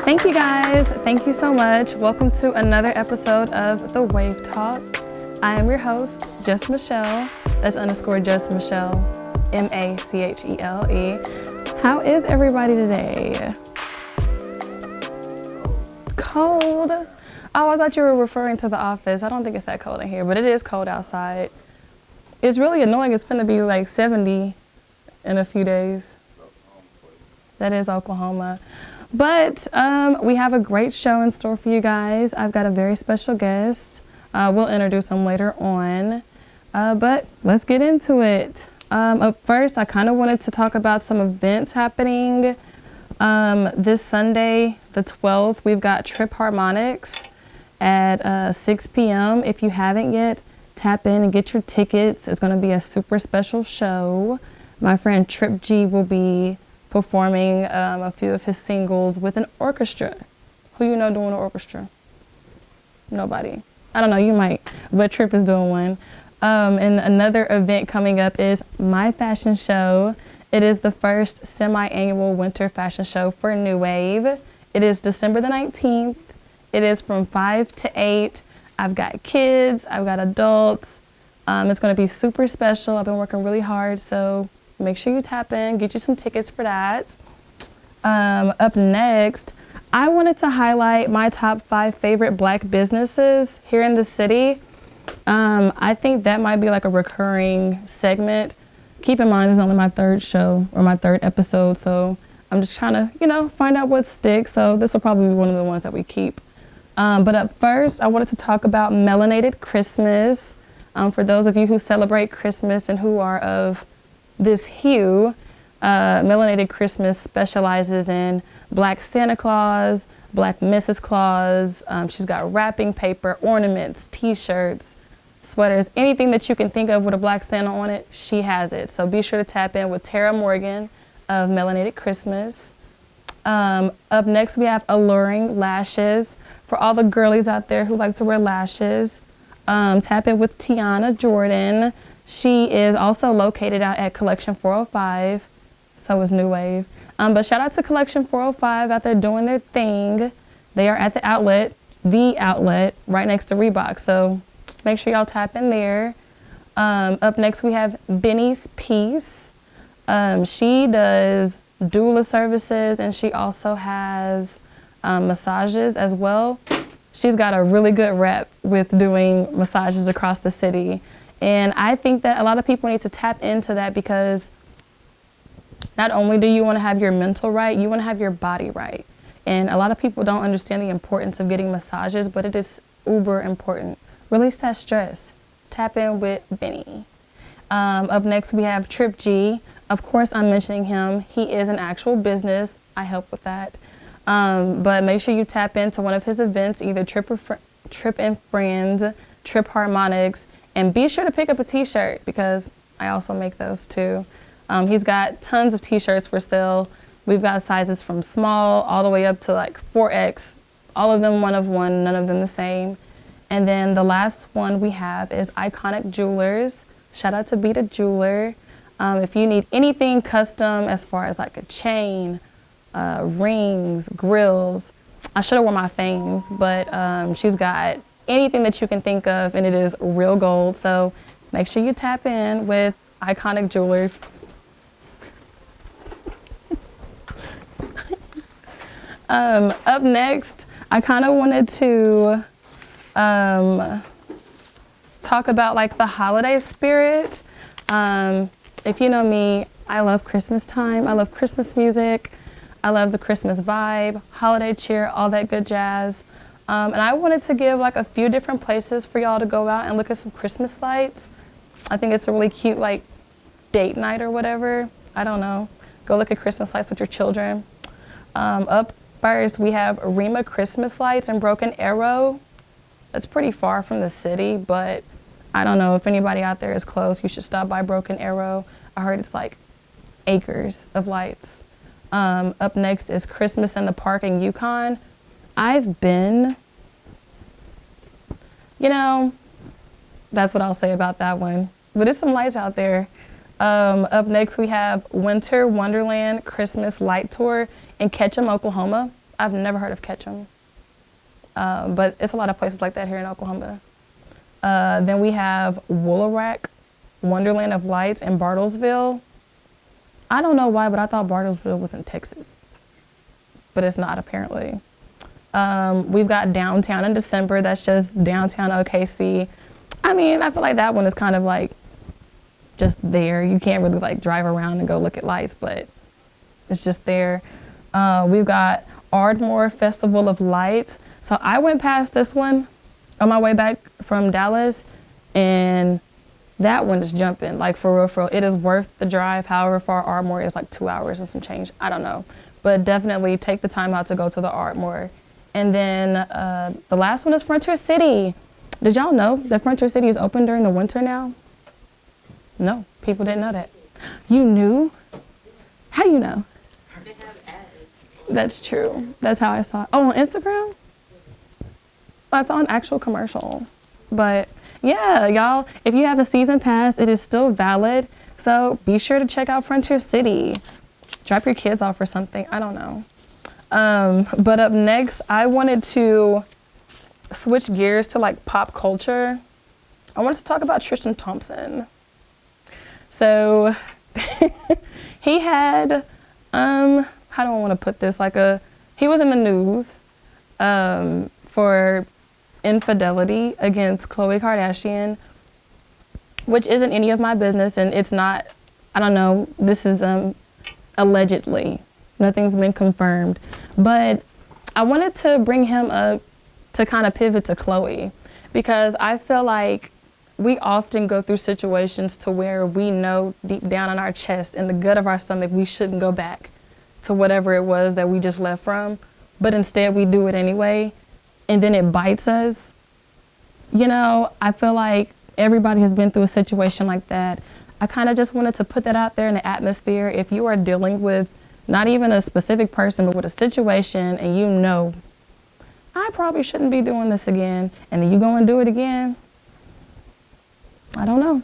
Thank you guys. Thank you so much. Welcome to another episode of The Wave Talk. I am your host, Just Michelle. That's _ Just Michelle, Machele. How is everybody today? Cold? Oh, I thought you were referring to the office. I don't think it's that cold in here, but it is cold outside. It's really annoying. It's gonna be like 70 in a few days. That is Oklahoma. But we have a great show in store for you guys. I've got a very special guest. We'll introduce him later on. But let's get into it. Up first, I kind of wanted to talk about some events happening. This Sunday, the 12th, we've got Trip Harmonix at 6 p.m. If you haven't yet, tap in and get your tickets. It's going to be a super special show. My friend Trip G will be performing a few of his singles with an orchestra. Who you know doing an orchestra? Nobody. I don't know, you might, but Trip is doing one. And another event coming up is my fashion show. It is the first semi-annual winter fashion show for New Wave. It is December the 19th. It is from 5 to 8. I've got kids, I've got adults. It's gonna be super special. I've been working really hard, so make sure you tap in, get you some tickets for that. Up next, I wanted to highlight my top 5 favorite Black businesses here in the city. I think that might be like a recurring segment. Keep in mind, this is only my 3rd show or my 3rd episode, so I'm just trying to, find out what sticks. So this will probably be one of the ones that we keep. But up first, I wanted to talk about Melanated Christmas. For those of you who celebrate Christmas and who are of this hue, Melanated Christmas specializes in Black Santa Claus, Black Mrs. Claus. She's got wrapping paper, ornaments, t-shirts, sweaters, anything that you can think of with a Black Santa on it, she has it. So be sure to tap in with Tara Morgan of Melanated Christmas. Up next, we have Alluring Lashes. For all the girlies out there who like to wear lashes, tap in with Tiana Jordan. She is also located out at Collection 405. So is New Wave. But shout out to Collection 405 out there doing their thing. They are at the outlet right next to Reebok. So make sure y'all tap in there. Up next, we have Benny's Peace. She does doula services and she also has massages as well. She's got a really good rep with doing massages across the city. And I think that a lot of people need to tap into that because not only do you want to have your mental right, you want to have your body right. And a lot of people don't understand the importance of getting massages, but it is uber important. Release that stress. Tap in with Benny. Up next, we have Trip G. Of course, I'm mentioning him. He is an actual business. I help with that. But make sure you tap into one of his events, either Trip and Friends, Trip Harmonix, and be sure to pick up a t-shirt because I also make those too. He's got tons of t-shirts for sale. We've got sizes from small all the way up to like 4X. All of them one of one, none of them the same. And then the last one we have is Iconic Jewelers. Shout out to Beta Jeweler. If you need anything custom as far as like a chain, rings, grills, I should have worn my fangs, but she's got anything that you can think of and it is real gold. So make sure you tap in with Iconic Jewelers. Up next, I kind of wanted to talk about like the holiday spirit. If you know me, I love Christmas time. I love Christmas music. I love the Christmas vibe, holiday cheer, all that good jazz. And I wanted to give like a few different places for y'all to go out and look at some Christmas lights. I think it's a really cute like date night or whatever. I don't know. Go look at Christmas lights with your children. Up first, we have Rima Christmas Lights in Broken Arrow. That's pretty far from the city, but I don't know if anybody out there is close, you should stop by Broken Arrow. I heard it's like acres of lights. Up next is Christmas in the Park in Yukon. I've been, that's what I'll say about that one. But there's some lights out there. Up next, we have Wonderland Christmas Light Tour in Ketchum, Oklahoma. I've never heard of Ketchum. But it's a lot of places like that here in Oklahoma. Then we have Woolerack, Wonderland of Lights in Bartlesville. I don't know why, but I thought Bartlesville was in Texas. But it's not, apparently. We've got Downtown in December. That's just downtown OKC. I mean, I feel like that one is kind of like just there. You can't really like drive around and go look at lights, but it's just there. We've got Ardmore Festival of Lights. So I went past this one on my way back from Dallas, and that one is jumping, like for real, for real. It is worth the drive. However far Ardmore is, like 2 hours and some change. I don't know, but definitely take the time out to go to the Ardmore. And then the last one is Frontier City. Did y'all know that Frontier City is open during the winter now? No, people didn't know that. You knew? How do you know? They have ads. That's true. That's how I saw it. Oh, on Instagram? I saw an actual commercial. But yeah, y'all, if you have a season pass, it is still valid. So be sure to check out Frontier City. Drop your kids off or something. I don't know. But up next, I wanted to switch gears to like pop culture. I wanted to talk about Tristan Thompson. So he had, how do I want to put this? He was in the news for infidelity against Khloe Kardashian, which isn't any of my business, and it's not, I don't know, this is allegedly. Nothing's been confirmed. But I wanted to bring him up to kind of pivot to Khloe, because I feel like we often go through situations to where we know deep down in our chest, in the gut of our stomach, we shouldn't go back to whatever it was that we just left from, but instead we do it anyway, and then it bites us. You know, I feel like everybody has been through a situation like that. I kind of just wanted to put that out there in the atmosphere. If you are dealing with not even a specific person, but with a situation, and you know, I probably shouldn't be doing this again, and then you go and do it again, I don't know.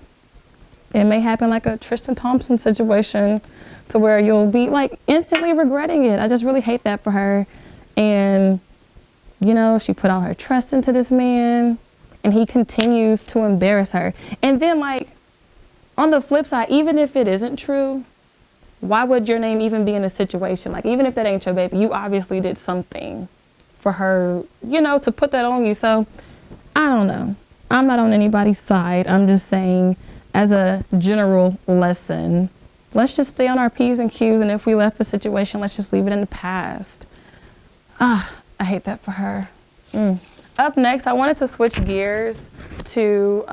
It may happen like a Tristan Thompson situation to where you'll be like instantly regretting it. I just really hate that for her. And, you know, she put all her trust into this man, and he continues to embarrass her. And then like on the flip side, even if it isn't true, why would your name even be in a situation? Like, even if that ain't your baby, you obviously did something for her, you know, to put that on you. So I don't know. I'm not on anybody's side. I'm just saying, as a general lesson, let's just stay on our P's and Q's. And if we left a situation, let's just leave it in the past. I hate that for her. Up next, I wanted to switch gears to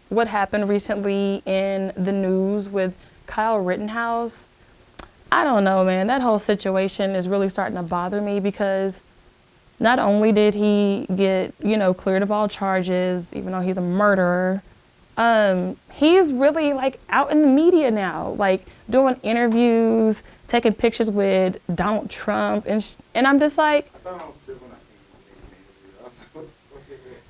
what happened recently in the news with Kyle Rittenhouse. I don't know, man. That whole situation is really starting to bother me, because not only did he get, you know, cleared of all charges, even though he's a murderer, he's really like out in the media now, like doing interviews, taking pictures with Donald Trump, and I'm just like,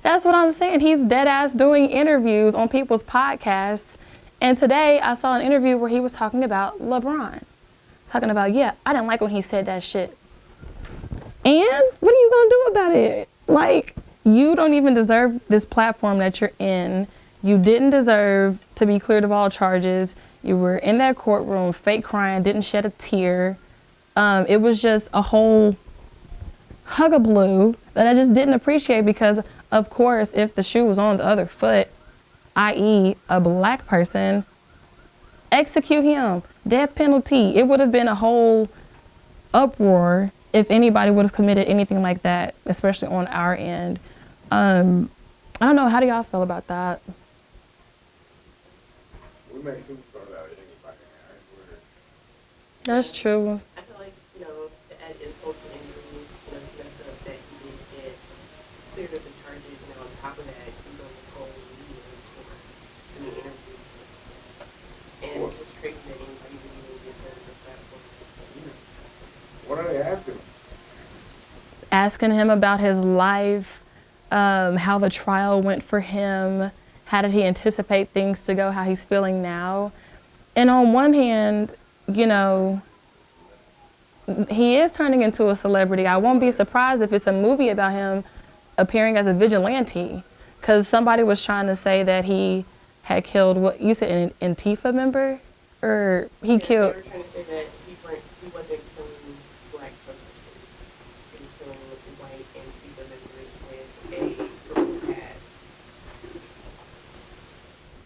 that's what I'm saying. He's dead ass doing interviews on people's podcasts. And today I saw an interview where he was talking about LeBron. Talking about, yeah, I didn't like when he said that shit. And what are you gonna do about it? Like, you don't even deserve this platform that you're in. You didn't deserve to be cleared of all charges. You were in that courtroom, fake crying, didn't shed a tear. It was just a whole hugabloo that I just didn't appreciate, because of course, if the shoe was on the other foot, i.e. a black person, execute him, death penalty. It would have been a whole uproar if anybody would have committed anything like that, especially on our end. I don't know, how do y'all feel about that? We make superstars out of anybody, I swear. That's true. I feel like, you know, to add insult to injury, you know, it's messed up that he did get cleared of the charges, and on top of that, he's on this whole media tour, doing interviews. And it's just crazy that anybody would even give him the platform. What are they asking him? Asking him about his life, how the trial went for him, how did he anticipate things to go, how he's feeling now. And on one hand, you know, he is turning into a celebrity. I won't be surprised if it's a movie about him appearing as a vigilante, because somebody was trying to say that he had killed, what you said, an Antifa member, or he killed. They were trying to say that he wasn't killing black protesters. He was killing white Antifa members with a criminal past.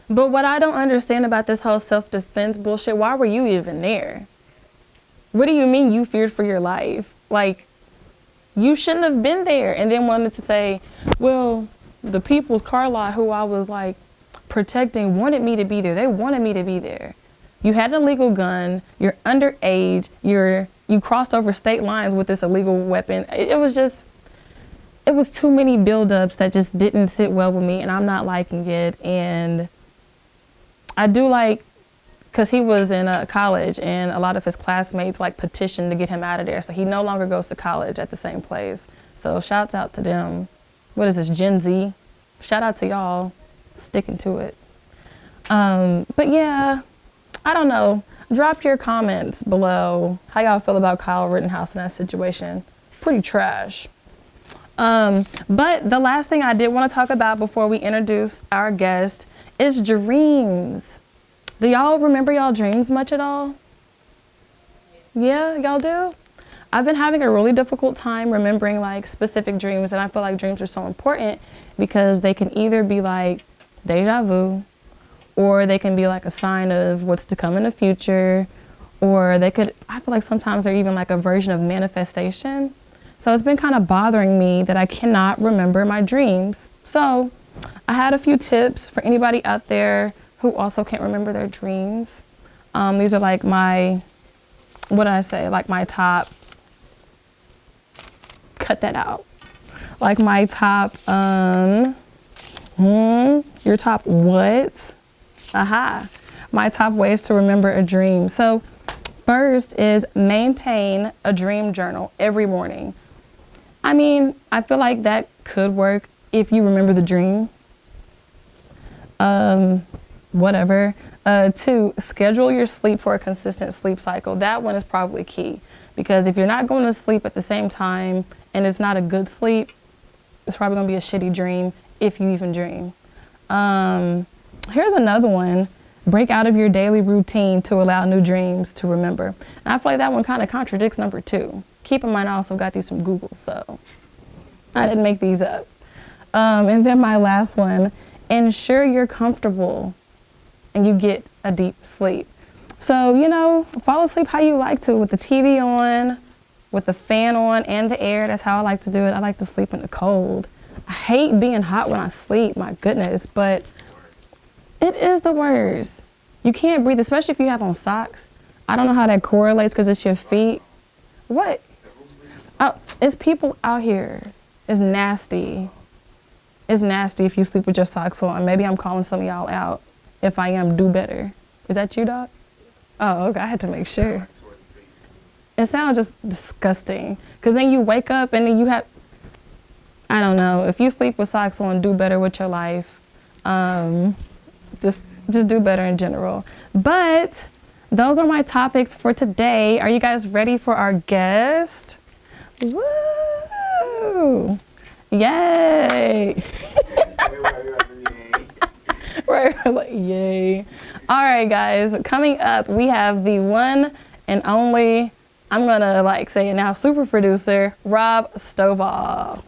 But what I don't understand about this whole self-defense bullshit, why were you even there? What do you mean you feared for your life? Like, you shouldn't have been there. And then wanted to say, well, the people's car lot who I was like protecting wanted me to be there. They wanted me to be there. You had an illegal gun. You're underage. You crossed over state lines with this illegal weapon. It was too many buildups that just didn't sit well with me, and I'm not liking it. And I do like, because he was in college and a lot of his classmates like petitioned to get him out of there. So he no longer goes to college at the same place. So shouts out to them. What is this, Gen Z? Shout out to y'all sticking to it. But yeah, I don't know. Drop your comments below how y'all feel about Kyle Rittenhouse in that situation. Pretty trash. But the last thing I did want to talk about before we introduce our guest is dreams. Do y'all remember y'all dreams much at all? Yeah, y'all do? I've been having a really difficult time remembering like specific dreams, and I feel like dreams are so important because they can either be like deja vu, or they can be like a sign of what's to come in the future, or I feel like sometimes they're even like a version of manifestation. So it's been kind of bothering me that I cannot remember my dreams. So I had a few tips for anybody out there who also can't remember their dreams. These are like my, like my top, cut that out. Like my top, your top what? Aha. My top ways to remember a dream. So first is maintain a dream journal every morning. I mean, I feel like that could work if you remember the dream. Whatever. 2, schedule your sleep for a consistent sleep cycle. That one is probably key, because if you're not going to sleep at the same time and it's not a good sleep, it's probably gonna be a shitty dream if you even dream. Here's another one. Break out of your daily routine to allow new dreams to remember. And I feel like that one kind of contradicts number 2. Keep in mind, I also got these from Google, so I didn't make these up. And then my last one, ensure you're comfortable and you get a deep sleep. So, fall asleep how you like to, with the TV on, with the fan on and the air. That's how I like to do it. I like to sleep in the cold. I hate being hot when I sleep, my goodness, but it is the worst. You can't breathe, especially if you have on socks. I don't know how that correlates because it's your feet. What? Oh, it's people out here. It's nasty. It's nasty if you sleep with your socks on. Maybe I'm calling some of y'all out. If I am, do better. Is that you, Doc? Oh, okay. I had to make sure. It sounds just disgusting. Because then you wake up and then you have, I don't know. If you sleep with socks on, do better with your life. Just do better in general. But those are my topics for today. Are you guys ready for our guest? Woo! Yay! Right, I was like, yay. All right, guys, coming up, we have the one and only, I'm gonna like say it now, super producer, Rob Stovall.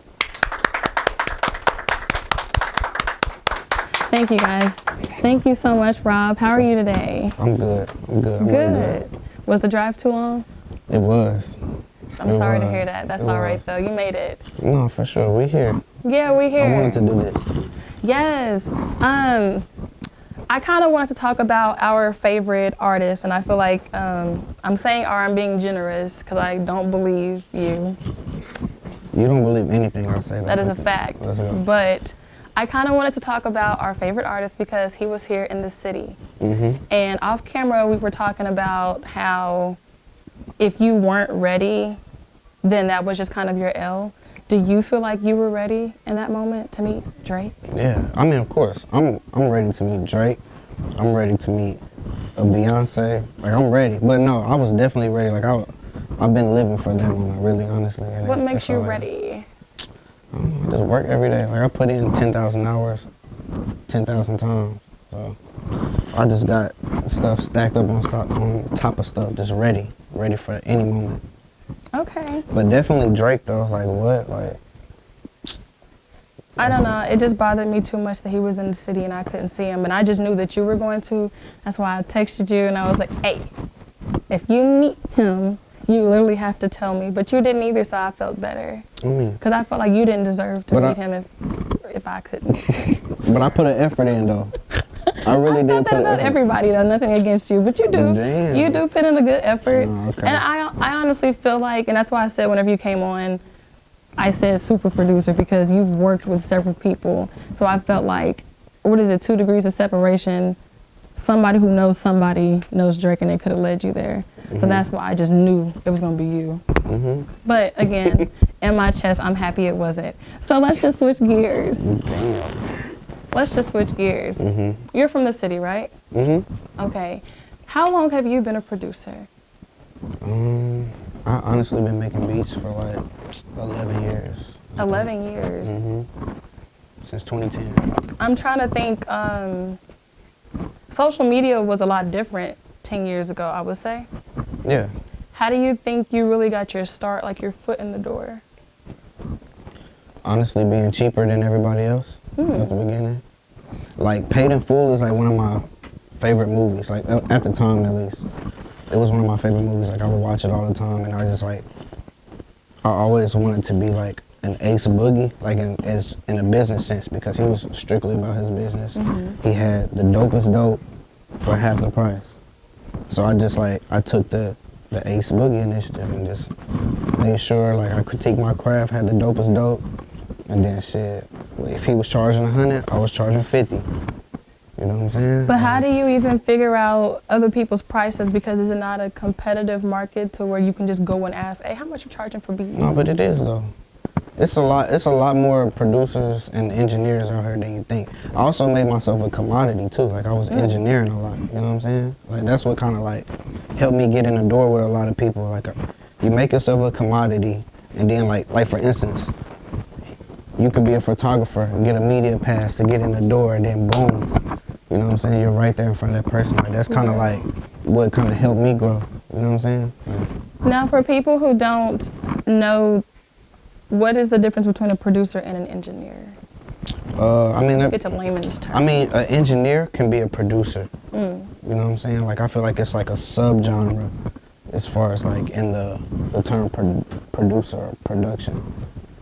Thank you, guys. Thank you so much, Rob. How are you today? I'm good. Good. Was the drive too long? It was. I'm sorry to hear that. That's all right, though. You made it. No, for sure. We here. Yeah, we here. I wanted to do this. Yes. I kind of wanted to talk about our favorite artists, and I feel like I'm saying I'm being generous because I don't believe you. You don't believe anything I say. That is a fact. Let's go. But I kind of wanted to talk about our favorite artist because he was here in the city. Mm-hmm. And off camera, we were talking about how if you weren't ready, then that was just kind of your L. Do you feel like you were ready in that moment to meet Drake? Yeah, I mean, of course. I'm ready to meet Drake. I'm ready to meet a Beyonce. Like, I'm ready. But no, I was definitely ready. Like, I've been living for that moment, really, honestly. And What makes that's you all ready? I just work every day. Like I put in 10,000 hours, 10,000 times. So I just got stuff stacked up on top of stuff, just ready for any moment. Okay. But definitely Drake though. Like what? Like I don't know. It just bothered me too much that he was in the city and I couldn't see him. And I just knew that you were going to. That's why I texted you and I was like, hey, if you meet him, you literally have to tell me. But you didn't either, so I felt better. Because I felt like you didn't deserve to meet him if I couldn't. But I put an effort in though. I really did put an about effort. Everybody though, nothing against you, but you do. Damn. You do put in a good effort. Oh, okay. And I honestly feel like, and that's why I said whenever you came on, I said super producer because you've worked with several people. So I felt like, 2 degrees of separation? Somebody who knows somebody knows Drake and they could have led you there. So that's why I just knew it was going to be you. But again, in my chest, I'm happy it wasn't. So let's just switch gears. Damn. Let's just switch gears. You're from the city, right? Okay. How long have you been a producer? I honestly been making beats for like 11 years. 11 years. Since 2010. I'm trying to think. Social media was a lot different 10 years ago, I would say. Yeah. How do you think you really got your start, like your foot in the door? Honestly, being cheaper than everybody else at the beginning. Like Paid in Full is like one of my favorite movies. Like at the time, at least, it was one of my favorite movies. Like I would watch it all the time, and I just like, I always wanted to be like an Ace Boogie, like in a business sense, because he was strictly about his business. He had the dopest dope for half the price. So I just like, I took the Ace Boogie initiative and just made sure like I critiqued my craft, had the dopest dope, and then shit, if he was charging 100, I was charging 50. You know what I'm saying? But how do you even figure out other people's prices? Because is it not a competitive market to where you can just go and ask, hey, how much you charging for beats? No, but it is though. It's a lot more producers and engineers out here than you think. I also made myself a commodity too. Like I was engineering a lot, you know what I'm saying? Like that's what kind of like helped me get in the door with a lot of people. Like you make yourself a commodity, and then like for instance, you could be a photographer and get a media pass to get in the door, and then boom, you know what I'm saying? You're right there in front of that person. Like that's kind of like what kind of helped me grow. You know what I'm saying? Now, for people who don't know, what is the difference between a producer and an engineer? I mean, Let's get to layman's terms. I mean, an engineer can be a producer. You know what I'm saying? Like I feel like it's like a subgenre as far as like in the term producer or production.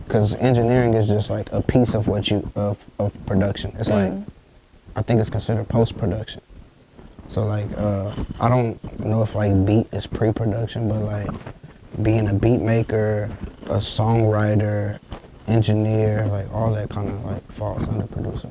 Because engineering is just like a piece of what you, of production. It's like, I think it's considered post-production. So like, I don't know if like beat is pre-production, but like being a beat maker, a songwriter, engineer, like all that kind of like falls under producer.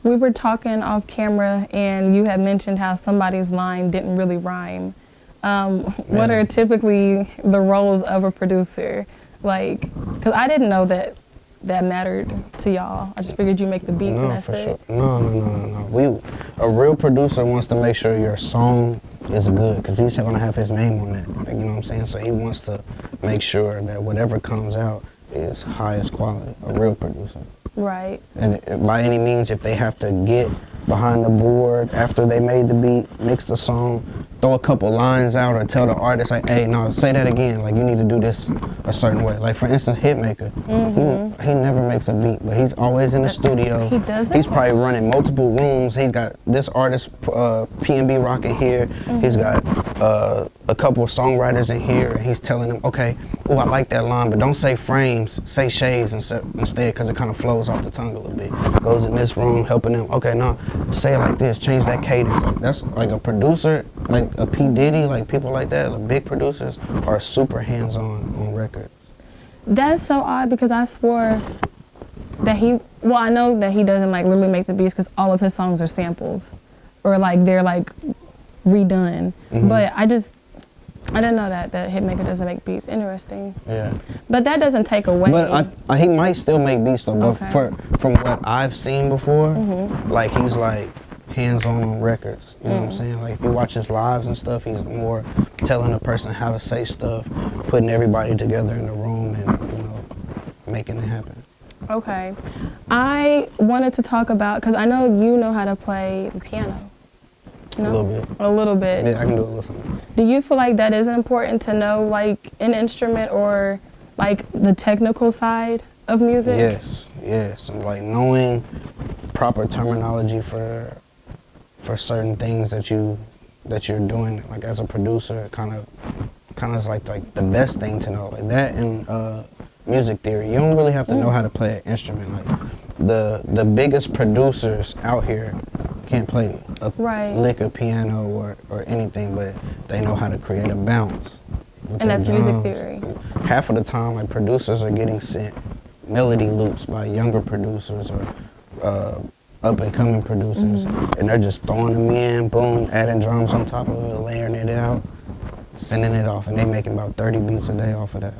We were talking off camera and you had mentioned how somebody's line didn't really rhyme. What are typically the roles of a producer? Like, because I didn't know that mattered to y'all. I just figured you make the beats and that's it. Sure. No. A real producer wants to make sure your song is good, because he's going to have his name on that. Like, you know what I'm saying? So he wants to make sure that whatever comes out is highest quality. A real producer. Right. And by any means, if they have to get behind the board after they made the beat, mix the song, throw a couple lines out, or tell the artist like, hey, no, say that again, like you need to do this a certain way. Like for instance, Hitmaker, he never makes a beat, but he's always in the studio. He doesn't? He's probably running multiple rooms. He's got this artist, P&B rocking here. He's got a couple of songwriters in here, and he's telling them, okay, oh, I like that line, but don't say frames, say shades instead, because it kind of flows off the tongue a little bit. Goes in this room, helping them, okay, no, say it like this, change that cadence. Like, that's like a producer, like a P. Diddy, like people like that, like big producers are super hands-on on records. That's so odd because I swore that I know that he doesn't like literally make the beats because all of his songs are samples or like they're like redone. But I didn't know that Hitmaker doesn't make beats. Interesting. Yeah. But that doesn't take away. But he might still make beats though. Okay. But from what I've seen before, like he's like hands-on records. You know what I'm saying? Like if you watch his lives and stuff, he's more telling a person how to say stuff, putting everybody together in the room, and making it happen. Okay, I wanted to talk about, because I know you know how to play the piano. No? A little bit. A little bit. Yeah, I can do a little something. Do you feel like that is important to know, like, an instrument or, like, the technical side of music? Yes. And, like, knowing proper terminology for certain things that you're doing, like, as a producer, kind of is like the best thing to know. Like that and music theory. You don't really have to know how to play an instrument. Like, the biggest producers out here can't play a lick of piano or anything, but they know how to create a bounce. And that's drums. music theory. Half of the time, like, producers are getting sent melody loops by younger producers or up-and-coming producers, and they're just throwing them in, boom, adding drums on top of it, layering it out, sending it off, and they making about 30 beats a day off of that.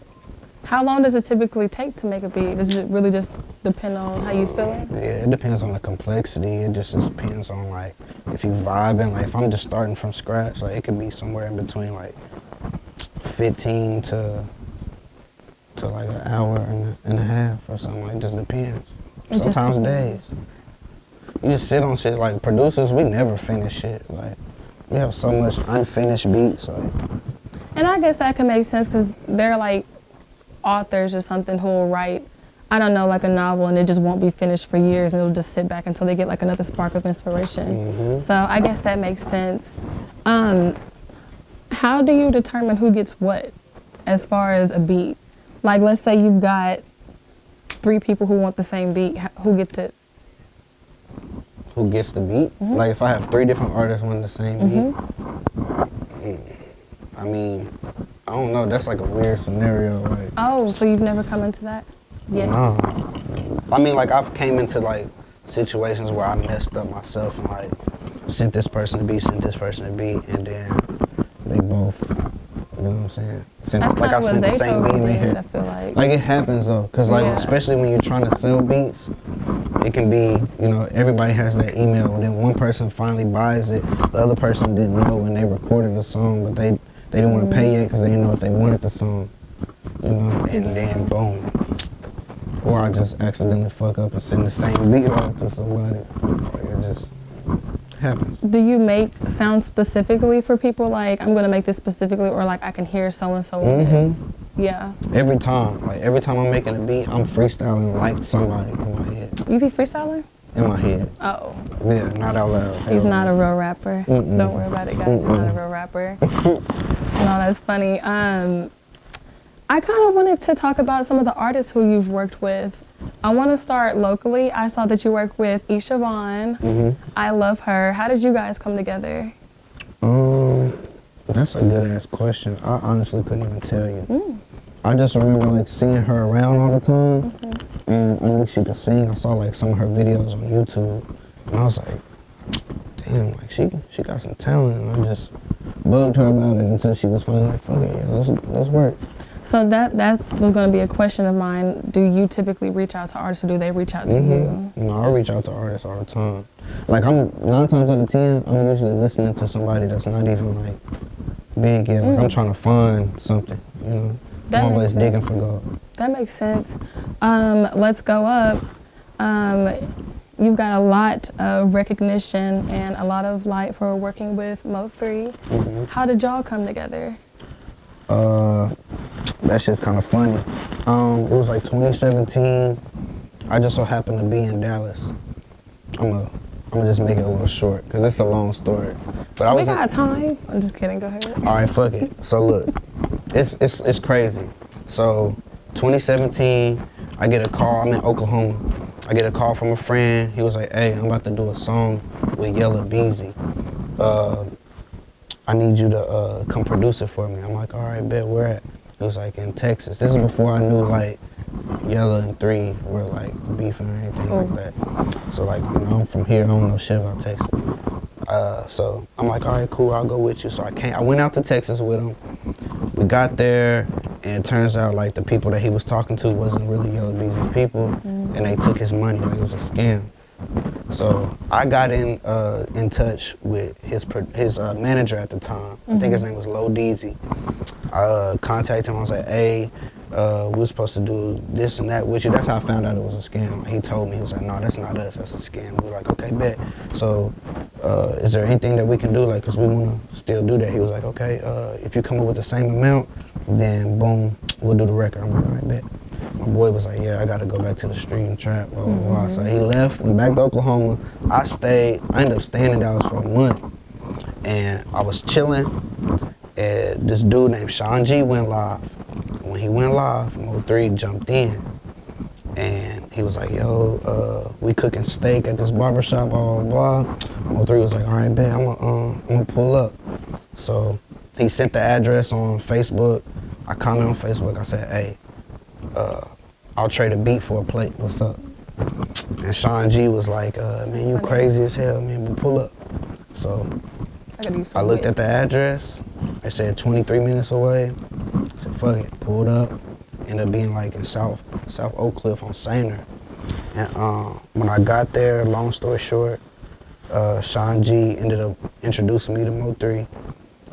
How long does it typically take to make a beat? Does it really just depend on how you feeling? Yeah, it depends on the complexity. It just depends on, like, if you vibing. Like, if I'm just starting from scratch, like, it could be somewhere in between, like, 15 to like an hour and a half or something. Like, it just depends. Sometimes days. You just sit on shit. Like, producers, we never finish shit. Like, we have so much unfinished beats. Like, and I guess that can make sense because they're like authors or something who will write, I don't know, like a novel, and it just won't be finished for years, and it'll just sit back until they get like another spark of inspiration. So I guess that makes sense. How do you determine who gets what as far as a beat? Like, let's say you've got 3 people who want the same beat. Who gets it? Who gets the beat? Like, if I have 3 different artists wanting the same beat, I mean, I don't know. That's like a weird scenario. Like, oh, so you've never come into that yet? No. I mean, like, I've came into, like, situations where I messed up myself and, like, sent this person a beat, and then they both, you know what I'm saying? Like, I sent the same beat and they hit. I feel like. Like, it happens, though, because, like, especially when you're trying to sell beats, it can be, everybody has that email, and then one person finally buys it, the other person didn't know when they recorded the song, but they didn't want to pay yet because they didn't know if they wanted the song, and then boom. Or I just accidentally fuck up and send the same beat off to somebody. Like, it just happens. Do you make sounds specifically for people? Like, I'm going to make this specifically, or like I can hear so-and-so in this? Yeah. Every time I'm making a beat, I'm freestyling like somebody in my head. You be freestyling? In my head. Oh. Yeah, not out loud. He's not a real rapper. Don't worry about it, guys. He's not a real rapper. No, that's funny. I kind of wanted to talk about some of the artists who you've worked with. I want to start locally. I saw that you work with Isha Vaughn. I love her. How did you guys come together? That's a good ass question. I honestly couldn't even tell you. I just remember, like, seeing her around all the time, and I knew she could sing. I saw, like, some of her videos on YouTube, and I was like, damn, like, she got some talent. And I just bugged her about it until she was finally like, fuck it, yeah, let's work. So that was going to be a question of mine. Do you typically reach out to artists, or do they reach out to you? No, I reach out to artists all the time. Like, 9 times out of 10, I'm usually listening to somebody that's not even, like, big yet. Like, I'm trying to find something, That I'm always makes digging sense. for gold. That makes sense. Let's go up. You've got a lot of recognition and a lot of light for working with Mo3. How did y'all come together? That shit's kind of funny. It was like 2017. I just so happened to be in Dallas. I'm gonna just make it a little short because it's a long story. But We got time. I'm just kidding. Go ahead. All right, fuck it. So look, it's crazy. So 2017, I get a call. I'm in Oklahoma. I get a call from a friend. He was like, "Hey, I'm about to do a song with Yella Beezy. I need you to come produce it for me." I'm like, "All right, bet. Where at?" He was like, "In Texas." This is before I knew, like, Yella and 3 were, like, beefing or anything like that. So, like, I'm from here. I don't know shit about Texas. So I'm like, all right, cool, I'll go with you. So I went out to Texas with him. We got there, and it turns out, like, the people that he was talking to wasn't really Yella Beezy's people, and they took his money like it was a scam. So I got in touch with his manager at the time. I think his name was Lo Deezy. I contacted him. I was like, hey, we were supposed to do this and that with you. That's how I found out it was a scam. He told me, he was like, no, that's not us. That's a scam. We were like, okay, bet. So is there anything that we can do? Like, because we want to still do that. He was like, okay, if you come up with the same amount, then boom, we'll do the record. I'm like, all right, bet. My boy was like, yeah, I got to go back to the street and trap, blah, blah, blah. So he left, went back to Oklahoma. I ended up staying in Dallas for a month. And I was chilling, and this dude named Sean G went live. When he went live, Mo3 jumped in. And he was like, yo, we cooking steak at this barbershop, blah, blah, blah. Mo3 was like, all right, bet, I'm gonna pull up. So he sent the address on Facebook. I commented on Facebook, I said, hey, I'll trade a beat for a plate, what's up? And Sean G was like, man, you crazy as hell, man, but pull up. So I looked at the address, it said 23 minutes away. I said, fuck it, pulled up. Ended up being like in South Oak Cliff on Sainer. And when I got there, long story short, Sean G ended up introducing me to Mo3.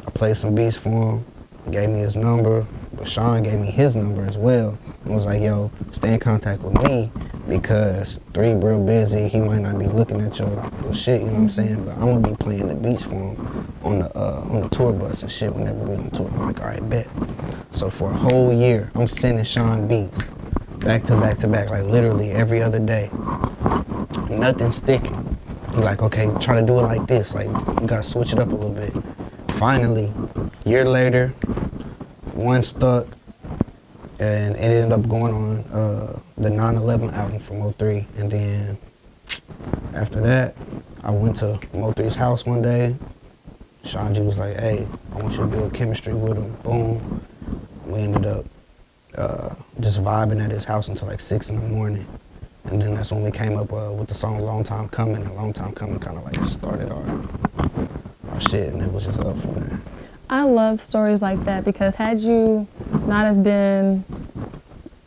I played some beats for him, gave me his number, but Sean gave me his number as well. And was like, yo, stay in contact with me because 3 real busy, he might not be looking at your shit, you know what I'm saying? But I'm gonna be playing the beats for him on the tour bus and shit whenever we on tour. I'm like, all right, bet. So for a whole year, I'm sending Sean beats back to back to back, like literally every other day. Nothing sticking. He's like, okay, try to do it like this. Like, you gotta switch it up a little bit. Finally, year later, one stuck, and it ended up going on the 9/11 album from Mo3. And then after that, I went to Mo3's house one day. Sean G was like, hey, I want you to build chemistry with him. Boom. We ended up just vibing at his house until like 6 in the morning. And then that's when we came up with the song Long Time Coming, and Long Time Coming kind of like started our shit, and it was just up from there. I love stories like that because had you not have been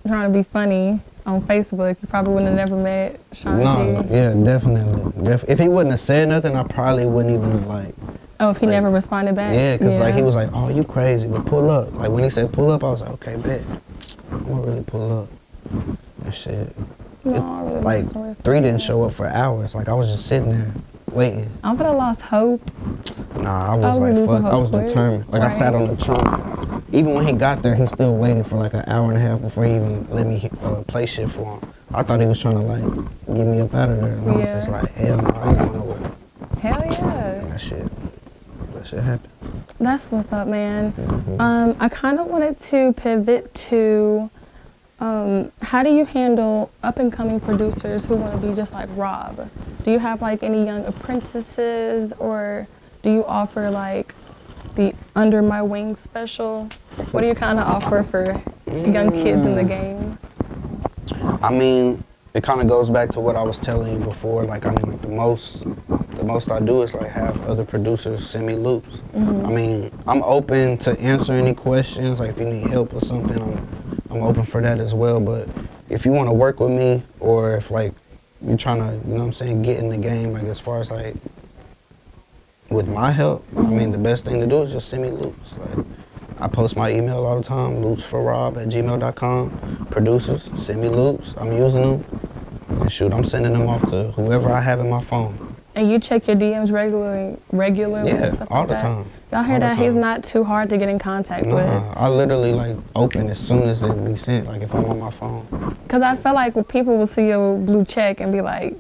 trying to be funny on Facebook, you probably wouldn't have never met Sean G. Yeah, definitely. If he wouldn't have said nothing, I probably wouldn't even have like. Oh, if he never responded back? Yeah, because like he was like, oh, you crazy, but pull up. Like when he said pull up, I was like, okay, bet. I'm gonna really pull up. And shit. No, like 3 didn't show up for hours. Like I was just sitting there waiting. I would have lost hope. Nah, I was like, fuck, I was determined. Like I sat on the trunk. Even when he got there, he still waited for like an hour and a half before he even let me play shit for him. I thought he was trying to like get me up out of there. And I was just like, hell no, I ain't going nowhere. Hell yeah. And that shit happened. That's what's up, man. I kind of wanted to pivot to how do you handle up-and-coming producers who want to be just like Rob? Do you have like any young apprentices, or do you offer like the Under My Wing special? What do you kind of offer for young kids in the game? I mean, it kind of goes back to what I was telling you before. Like, I mean, like the most I do is like have other producers send me loops. I mean, I'm open to answer any questions. Like if you need help or something, I'm open for that as well. But if you want to work with me, or if like you're trying to, you know what I'm saying, get in the game, like as far as like with my help, I mean, the best thing to do is just send me loops. Like I post my email all the time, loopsforrob@gmail.com. Producers, send me loops. I'm using them. And shoot, I'm sending them off to whoever I have in my phone. And you check your DMs regularly yeah, and stuff all like the that? time. Y'all hear that? He's not too hard to get in contact with. I literally like open as soon as it be sent, like if I'm on my phone. Because I feel like people will see your blue check and be like,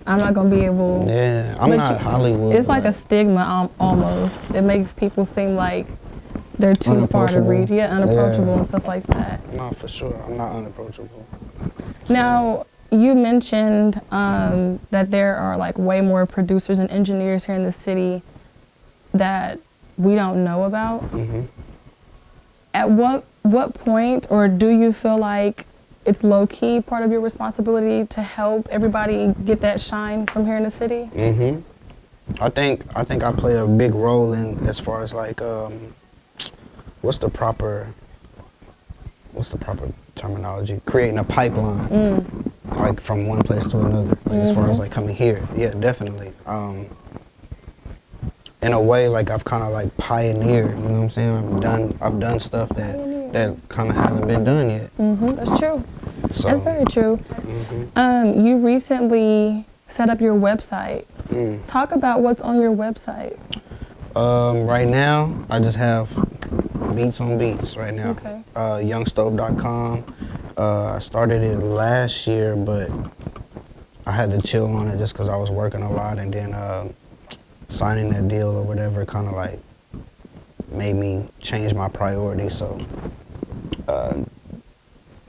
I'm not going to be able. Yeah, I'm not Hollywood. It's like a stigma almost. It makes people seem like they're too far to reach. Yeah, unapproachable and stuff like that. No, for sure. I'm not unapproachable. Now, you mentioned that there are like way more producers and engineers here in the city that we don't know about. At what point, or do you feel like it's low-key part of your responsibility to help everybody get that shine from here in the city? I think I play a big role in, as far as like what's the proper terminology? Creating a pipeline. like from one place to another. Like as far as like coming here, yeah, definitely. In a way, like I've kind of like pioneered. You know what I'm saying? I've done stuff that kind of hasn't been done yet. That's true. So, That's very true. You recently set up your website. Talk about what's on your website. Right now, I just have beats on beats right now. Okay. Youngstove.com. I started it last year, but I had to chill on it just because I was working a lot, and then signing that deal or whatever kind of like made me change my priorities. So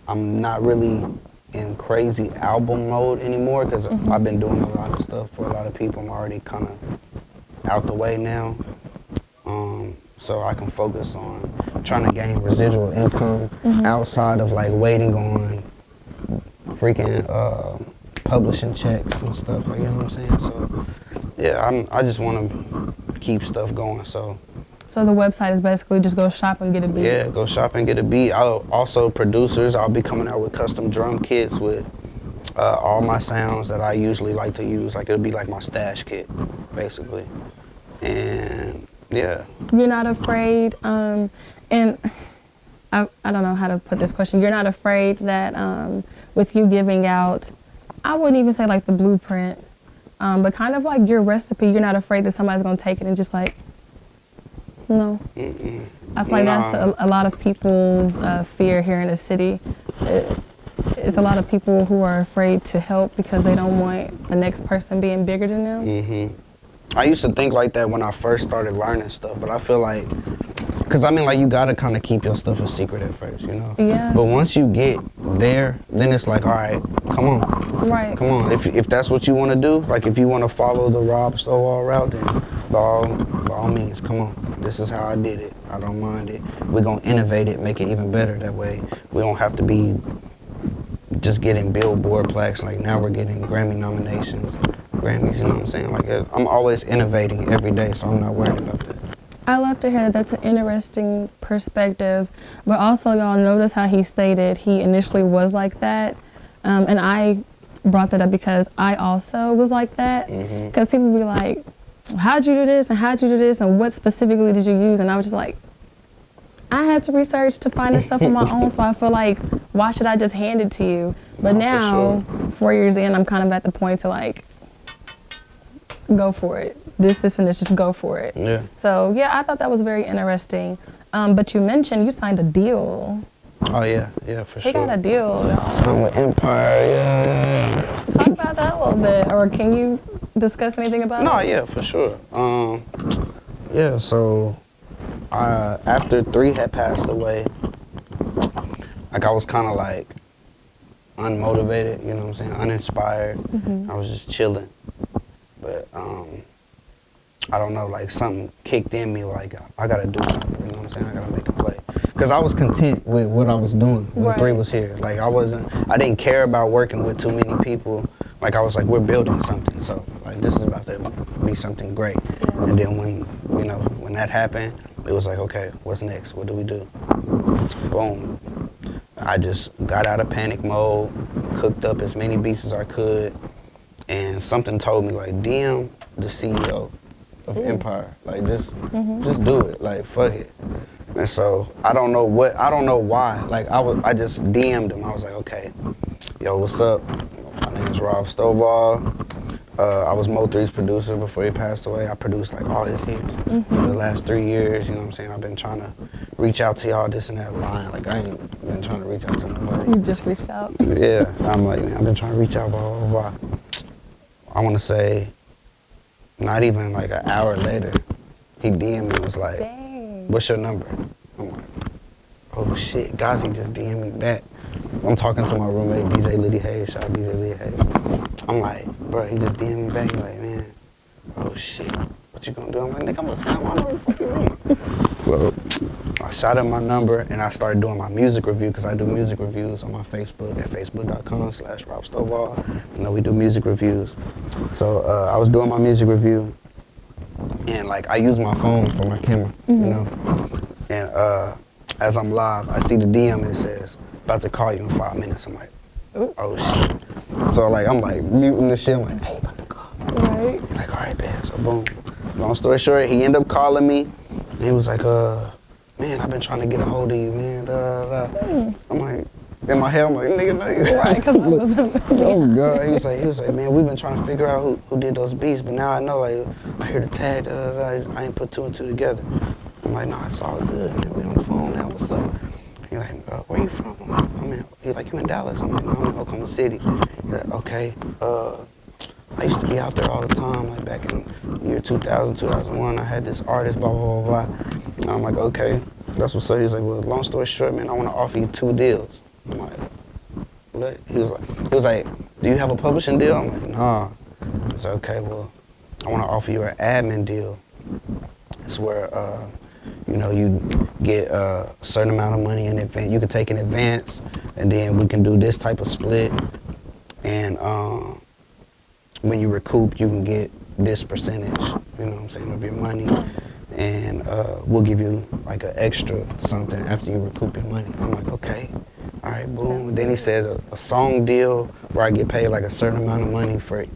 I'm not really in crazy album mode anymore because I've been doing a lot of stuff for a lot of people. I'm already kind of out the way now. So I can focus on trying to gain residual income outside of like waiting on freaking publishing checks and stuff, like, you know what I'm saying? So yeah, I just want to keep stuff going. So the website is basically just go shop and get a beat. yeah, go shop and get a beat. I'll also producers. I'll be coming out with custom drum kits with all my sounds that I usually like to use. Like it'll be like my stash kit, basically. And yeah. You're not afraid, and I don't know how to put this question. You're not afraid that with you giving out, I wouldn't even say like the blueprint, but kind of like your recipe, you're not afraid that somebody's gonna take it and just like, no. I feel like that's a lot of people's fear here in the city. It's a lot of people who are afraid to help because they don't want the next person being bigger than them. I used to think like that when I first started learning stuff, but I feel like, because I mean, like, you gotta kind of keep your stuff a secret at first, you know? Yeah. But once you get there, then it's like, all right, come on. Right. Come on. If that's what you want to do, like if you want to follow the Rob Stovall route, then by all means, come on. This is how I did it. I don't mind it. We're going to innovate it, make it even better. That way we don't have to be just getting Billboard plaques. Like now we're getting Grammy nominations, Grammys, you know what I'm saying? Like I'm always innovating every day, so I'm not worried about that. I love to hear that. That's an interesting perspective. But also, y'all notice how he stated he initially was like that. And I brought that up because I also was like that. Because people be like, how'd you do this? And how'd you do this? And what specifically did you use? And I was just like, I had to research to find this stuff on my own. So I feel like, why should I just hand it to you? But now, 4 years in, I'm kind of at the point to like, go for it. This, and this, just go for it. Yeah. So yeah, I thought that was very interesting. But you mentioned you signed a deal. Oh yeah, for sure. He got a deal, y'all. Signed with Empire, yeah. Talk about that a little bit, or can you discuss anything about it? No, yeah, for sure. Yeah, so after 3 had passed away, like I was kind of like unmotivated, you know what I'm saying, uninspired. I was just chilling. But I don't know, like something kicked in me, like I gotta do something, you know what I'm saying? I gotta make a play. Cause I was content with what I was doing when 3 was here. Like I didn't care about working with too many people. Like I was like, we're building something, so like this is about to be something great. And then when that happened, it was like, okay, what's next? What do we do? Boom. I just got out of panic mode, cooked up as many beats as I could, and something told me like, DM the CEO of Empire. Like just do it. Like fuck it. And so I don't know why. Like I just DM'd him. I was like, okay, yo, what's up? My name's Rob Stovall. I was Mo3's producer before he passed away. I produced like all his hits for the last 3 years. You know what I'm saying? I've been trying to reach out to y'all, this and that line. Like I ain't been trying to reach out to nobody. You just reached out. Yeah. I'm like, man, I've been trying to reach out, blah, blah, blah. I want to say, not even like an hour later, he DM'd me and was like, dang, what's your number? I'm like, oh shit, Gazi just DM'd me back. I'm talking to my roommate, DJ Liddy Hayes, shout out DJ Liddy Hayes. I'm like, bro, he just DM'd me back. He like, man, oh shit, what you gonna do? I'm like, nigga, I'm gonna send him my number, fuck you mean? So I shot him my number and I started doing my music review, because I do music reviews on my Facebook at facebook.com/Rob Stovall. You know, we do music reviews. So I was doing my music review, and like I use my phone for my camera, you know? And as I'm live, I see the DM and it says, about to call you in 5 minutes. I'm like, oh shit. So like I'm like muting the shit. I'm like, hey, about to go. Right. Like, all right, man. So boom. Long story short, he ended up calling me. And he was like, man, I've been trying to get a hold of you, man. I'm like, in my head, I'm like, nigga, no, you. Right, because I was Oh God. He was like, man, we've been trying to figure out who did those beats, but now I know, like, I hear the tag, I ain't put two and two together. I'm like, nah, it's all good, man. We on the phone now. What's up? He like, where you from? I'm like, he's like, you in Dallas? I'm like, no, I'm in Oklahoma City. He's like, okay. I used to be out there all the time, like back in the year 2000, 2001. I had this artist, blah, blah, blah, blah. And I'm like, okay, that's what's up. He's like, well, long story short, man, I want to offer you 2 deals. I'm like, what? He was like, do you have a publishing deal? I'm like, nah. He's like, okay, well, I want to offer you an admin deal. It's where, you get a certain amount of money in advance. You can take in advance, and then we can do this type of split. And when you recoup, you can get this percentage, you know what I'm saying, of your money. And we'll give you like an extra something after you recoup your money. I'm like, okay, all right, boom. Then he said a song deal where I get paid like a certain amount of money for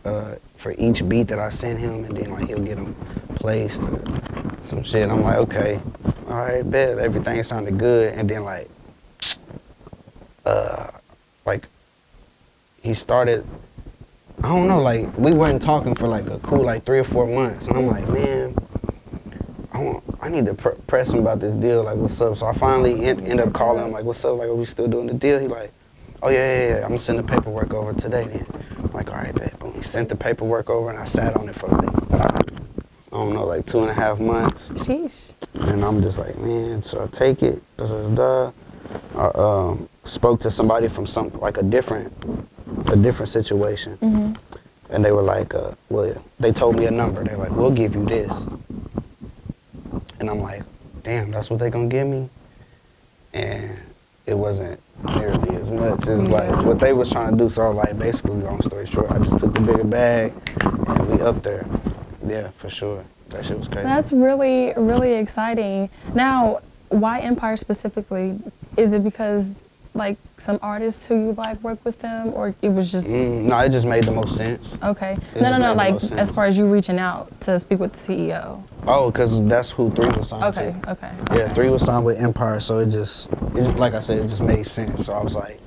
each beat that I send him, and then like he'll get them placed or some shit. I'm like, okay, all right, bet. Everything sounded good. And then like he started, I don't know, like we weren't talking for like a cool like 3 or 4 months. And I'm like, man, I need to press him about this deal, like, what's up? So I finally end up calling him, like, what's up? Like, are we still doing the deal? He like, oh, yeah, I'm gonna send the paperwork over today then. I'm like, all right, bet. Boom. He sent the paperwork over, and I sat on it for like, I don't know, like 2.5 months. Sheesh. And I'm just like, man, should I take it? I spoke to somebody from like a different situation. Mm-hmm. And they were like, well, they told me a number. They're like, we'll give you this. And I'm like, damn, that's what they gonna give me? And it wasn't nearly as much as like what they was trying to do. So like, basically, long story short, I just took the bigger bag and we up there. Yeah, for sure. That shit was crazy. That's really, really exciting. Now, why Empire specifically? Is it because like some artists who you like work with them, or it was just? No, it just made the most sense. Okay. No, like as far as you reaching out to speak with the CEO. Oh, because that's who 3 was signed to. Okay. Yeah, 3 was signed with Empire, so it just, like I said, it just made sense. So I was like,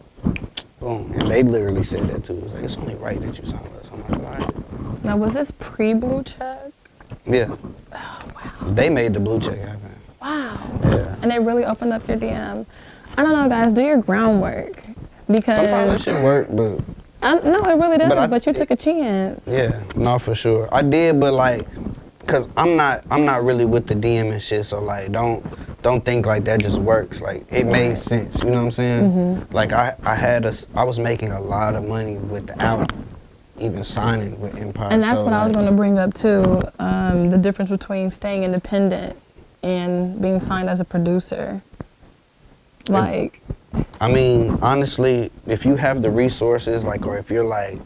boom. And they literally said that too. It was like, it's only right that you signed with us. I'm like, all right. Now, was this pre-Blue Check? Yeah. Oh, wow. They made the Blue Check happen. Wow. Yeah. And they really opened up your DM. I don't know, guys, do your groundwork. Because sometimes that shit work, but. No, it really does, but you took a chance. Yeah, no, for sure. I did, but like, cause I'm not really with the DM and shit, so like, don't think like that just works. Like, it made sense, you know what I'm saying? Mm-hmm. Like, I was making a lot of money without even signing with Empire. And that's so what like, I was going to bring up too, the difference between staying independent and being signed as a producer. Like, I mean, honestly, if you have the resources, like, or if you're like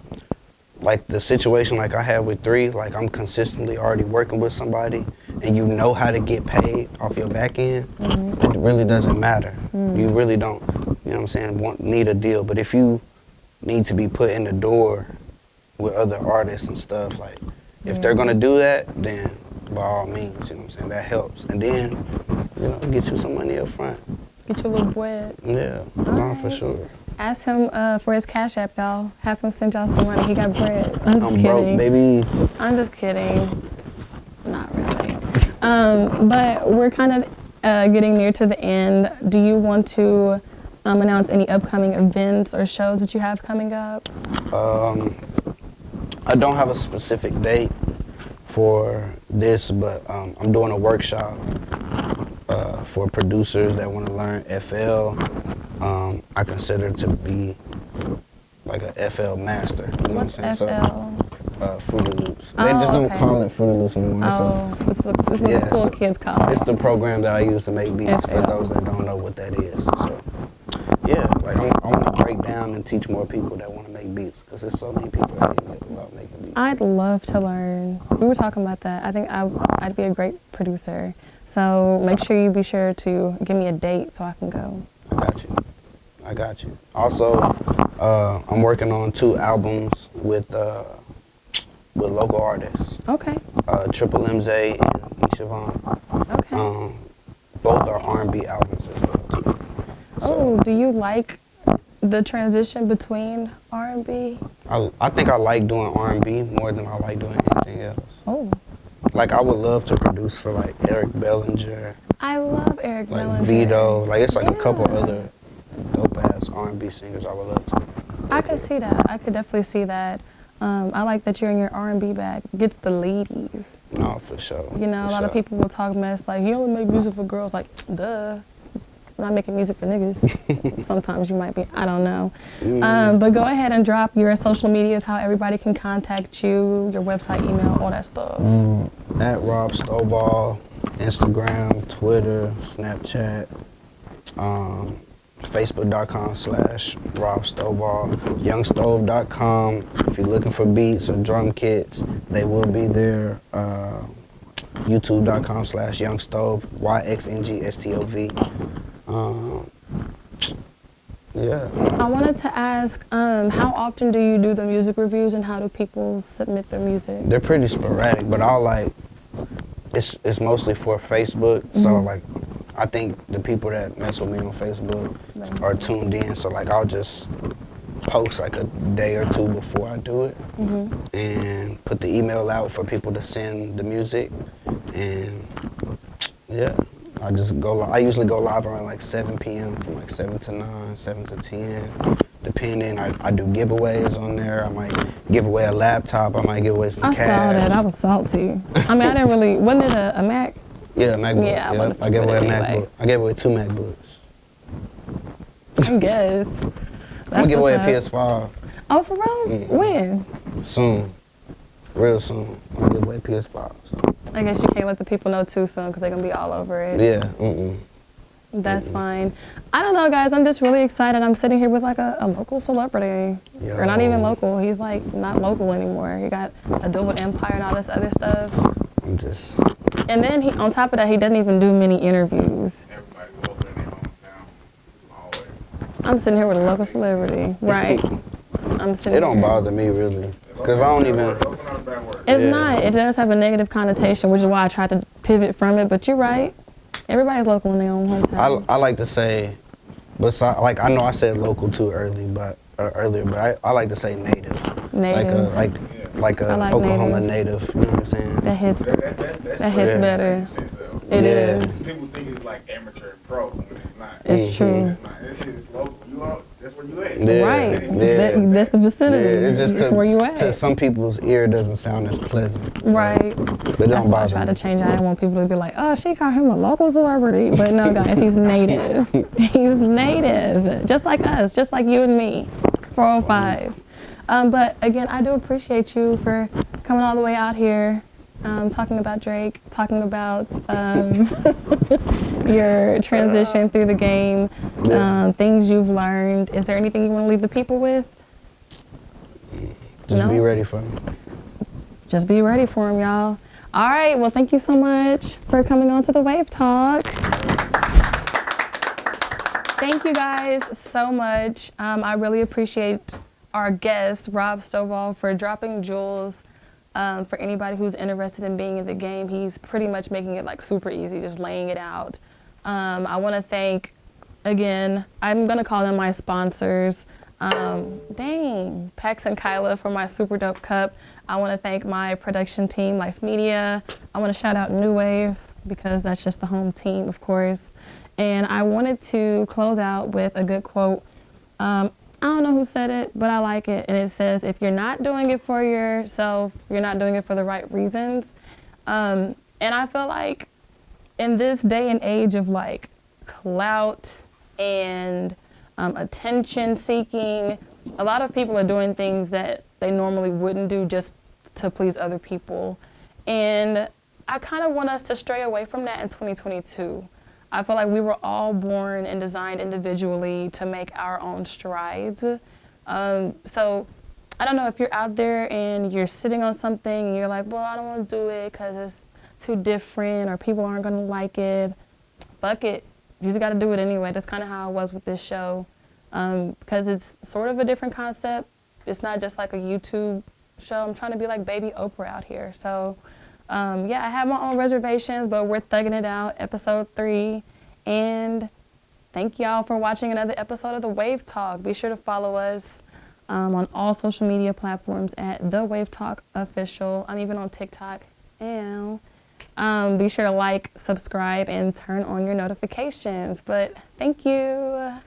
the situation like I had with 3, like I'm consistently already working with somebody and you know how to get paid off your back end, it really doesn't matter. You really don't, you know what I'm saying, need a deal. But if you need to be put in the door with other artists and stuff, like, if they're gonna do that, then by all means, you know what I'm saying, that helps. And then, you know, get you some money up front. get your little bread. Yeah, no, for sure. Ask him for his Cash App, y'all. Have him send y'all some money. He got bread. I'm just I'm broke, kidding. baby. I'm just kidding. Not really. But we're kind of getting near to the end. Do you want to announce any upcoming events or shows that you have coming up? I don't have a specific date for this, but I'm doing a workshop for producers that want to learn FL. I consider to be like a FL master. You know What's what I'm saying? FL? So, Fruity Loops. They just don't call it Fruity Loops anymore. It's what the cool kids call it. It's the program that I use to make beats FL. for those that don't know what that is. So, yeah, like I want to break down and teach more people that want to make beats, because there's so many people that hit me up about making beats. I'd love to learn. We were talking about that. I think I'd be a great producer. So make sure you be sure to give me a date so I can go. I got you. I got you. Also, I'm working on 2 albums with local artists. Okay. Triple MZ and Siobhan. Okay. Both are R&B albums as well too. Oh, do you like the transition between R&B? I think I like doing R&B more than I like doing anything else. Oh. Like I would love to produce for like Eric Bellinger, I love Eric like Melanated. Vito. Like it's like a couple Yeah. other dope ass R&B singers I would love to. I could see that. I could definitely see that. I like that you're in your R&B bag. Gets the ladies. No, for sure. You know, for a lot of sure. people will talk mess like, you only make music for girls. Like, duh. I'm not making music for niggas. Sometimes you might be. I don't know. But go ahead and drop your social medias, how everybody can contact you, your website, email, all that stuff. At Rob Stovall, Instagram, Twitter, Snapchat, Facebook.com/Rob Stovall, YoungStove.com. If you're looking for beats or drum kits, they will be there. YouTube.com/YoungStove, YXNGSTOV. Yeah. I wanted to ask, how often do you do the music reviews and how do people submit their music? They're pretty sporadic, but I'll like, it's mostly for Facebook, so like, I think the people that mess with me on Facebook are tuned in, so like I'll just post like a day or 2 before I do it and put the email out for people to send the music, and yeah, I just go I usually go live around like 7 p.m. from like 7 to 9, 7 to 10, depending. I do giveaways on there. I might give away a laptop, I might give away some cash. I saw that. I was salty. I mean, I didn't really, wasn't it a Mac? Yeah, MacBook. Yeah, Yep. I gave away a MacBook. I gave away 2 MacBooks. I guess. I'm gonna give away a PS5 Oh, for real? When? soon, real soon. I'm gonna give away a PS5. So. I guess you can't let the people know too soon because they're going to be all over it. Yeah. That's fine. I don't know, guys. I'm just really excited. I'm sitting here with like a local celebrity. Yo. Or not even local. He's like not local anymore. He got a double empire and all this other stuff. I'm just. And then he, on top of that, he doesn't even do many interviews. Everybody go up in their hometown, always. I'm sitting here with a local celebrity. Right. I'm sitting It don't here. bother me really, cause I don't even. It's Yeah. not. It does have a negative connotation, which is why I tried to pivot from it. But you're right. Everybody's local in their own hometown. I like to say, but like I know I said local too earlier, but I like to say native. Native. Like a I like Oklahoma native. You know what I'm saying? That hits. That hits Yeah. better. It Yeah. is. People think it's like amateur and pro, but it's not. It's true. It's not. This shit is local. You are, that's where you at. Yeah. Right. Yeah. That's the vicinity. Yeah, it's just That's to, where you at. to some people's ear it doesn't sound as pleasant. Right. But it That's don't why I bother tried me. to change it. I didn't want people to be like, oh, she called him a local celebrity. But no, guys, he's native. He's native. Just like us, just like you and me. 405. But again, I do appreciate you for coming all the way out here, talking about Drake, talking about your transition through the game, things you've learned. Is there anything you want to leave the people with? Just No? be ready for me. Just be ready for him, y'all. All right, well, thank you so much for coming on to the Wave Talk. Thank you guys so much. I really appreciate our guest, Rob Stovall, for dropping jewels. For anybody who's interested in being in the game, he's pretty much making it like super easy, just laying it out. I want to thank, again, I'm going to call them my sponsors. Pax and Kyla for my super dope cup. I want to thank my production team, Life Media. I want to shout out New Wave because that's just the home team, of course. And I wanted to close out with a good quote. I don't know who said it, but I like it. And it says, if you're not doing it for yourself, you're not doing it for the right reasons. And I feel like in this day and age of like clout and attention seeking, a lot of people are doing things that they normally wouldn't do just to please other people. And I kind of want us to stray away from that in 2022. I feel like we were all born and designed individually to make our own strides. So I don't know if you're out there and you're sitting on something and you're like, well, I don't want to do it because it's too different or people aren't going to like it. Fuck it. You just got to do it anyway. That's kind of how I was with this show. because it's sort of a different concept. It's not just like a YouTube show. I'm trying to be like baby Oprah out here. So yeah, I have my own reservations, but we're thugging it out, episode 3. And thank y'all for watching another episode of The Wave Talk. Be sure to follow us on all social media platforms at The Wave Talk Official. I'm even on TikTok. And be sure to like, subscribe, and turn on your notifications. But thank you.